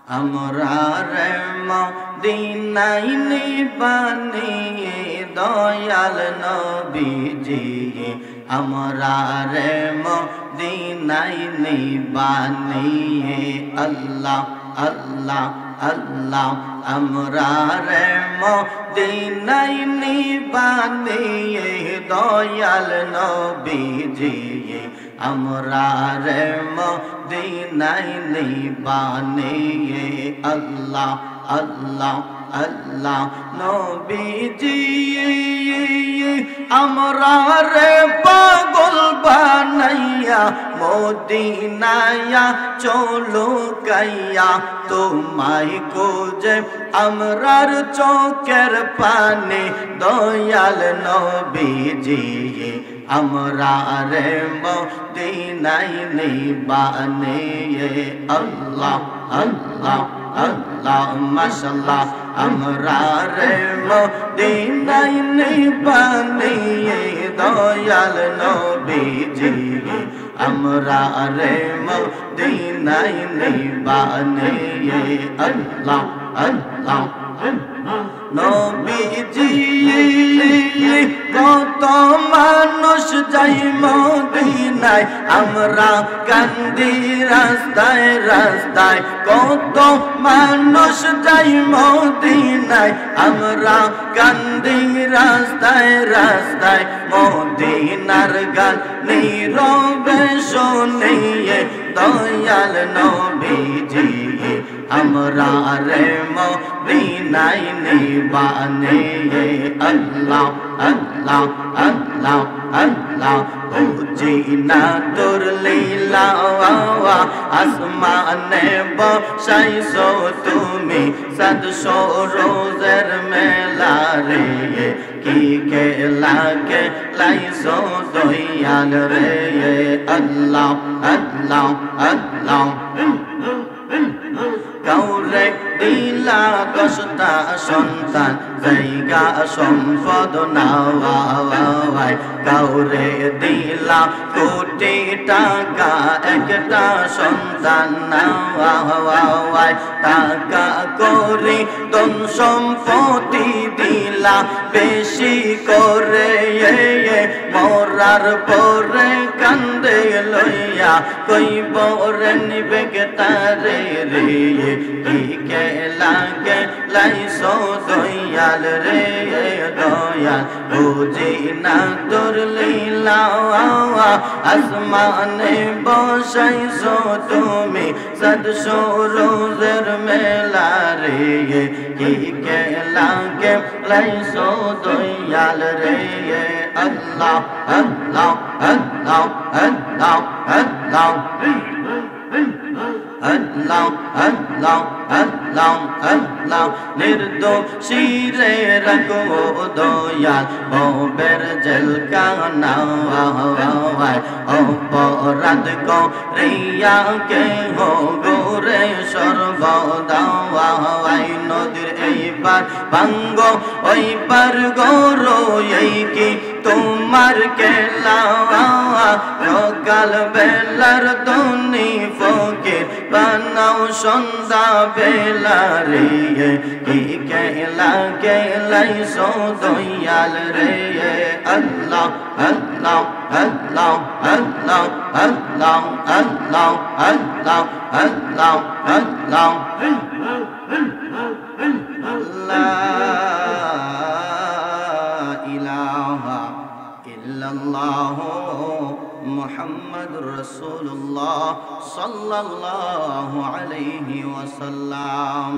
আমরা রে মদিনায় নিবানি দয়াল নবীজি, আমরা রে মদিনায় নিবানি আল্লাহ আল্লাহ আল্লাহ। আমরা রে মদিনায় নিবানি দয়াল নবীজি, আমরা রে মদিনায় নিবানি আল্লাহ আল্লাহ আল্লাহ। নবীজি আমরা রে পাগল বানাইয়া মদিনায়া চলো গাইয়া, তোমায় খুঁজে আমরার চোখের পানি দয়াল নবীজি, আমরা রে মদিনায় নিবানি আল্লাহ আল্লাহ আল্লাহ। মাশাআল্লাহ আমরা রে মদিনায় নিবানি দয়াল নবীজি, আমরা রে মদিনায় নিবানি আল্লাহ আল্লাহ। নবীজি কত মানুষ যাই মদিনায়, আমরা কান্দি রাস্তায় রাস্তায়। কত মানুষ যাই মদিনায়, আমরা কান্দি রাস্তায় রাস্তায়। মদিনার গান নীরবে শুনিয়ে দয়াল নবীজি, আমরা রে মদিনায় নিবানি আল্লাহ আল্লাহ আল্লাহ আল্লাহ। বুঝি না তোর লীলা আসমানে বসাইছো তুমি, 700 রোজের মেলা রে। কি খেলা খেলাইছো দয়াল রে আল্লাহ আল্লাহ আল্লাহ। কাউরে দিলা 10টা সন্তান, জায়গা সম্পদ নাওয়ায়। কাউরে দিলা কোটি টাকা, একটা সন্তান নাওয়ায়। টাকা করি ধন সম্পত্তি দিলা বেশি করে, মরার পরে কান্দে লইয়া কইব রে নিবে তারে রে। কি খেলা খেলাইছো দয়াল রে দয়াল, বুঝি না তোর লীলা আসমানে বসাইছো তুমি, 700 রোজের মেলা রে। কি খেলা খেলাইছো দয়াল রে আল্লাহ আল্লাহ আল্লাহ আল্লাহ আল্লাহ আল্লাহ আল্লাহ আল্লাহ আল্লাহ। নির্দোষীরে রাখো দয়াল ভবের জেলখানা, অপরাধ করিয়া কেহ গোরে সর্বদা। নদীর এই পার ভাঙ্গ ওই পার গরো, এই কি তোমার খেলা? সকাল বেলার ধনী ফকির বানাও সন্ধ্যা বেলা রে। কি খেলা খেলাইছো দয়াল রে আল্লাহ আল্লাহ আল্লাহ আল্লাহ আল্লাহ আল্লাহ আল্লাহ আল্লাহ আল্লাহ। লা ইলাহা ইল্লাল্লাহ মুহাম্মাদুর রাসূলুল্লাহ সাল্লাল্লাহু আলাইহি ওয়াসাল্লাম।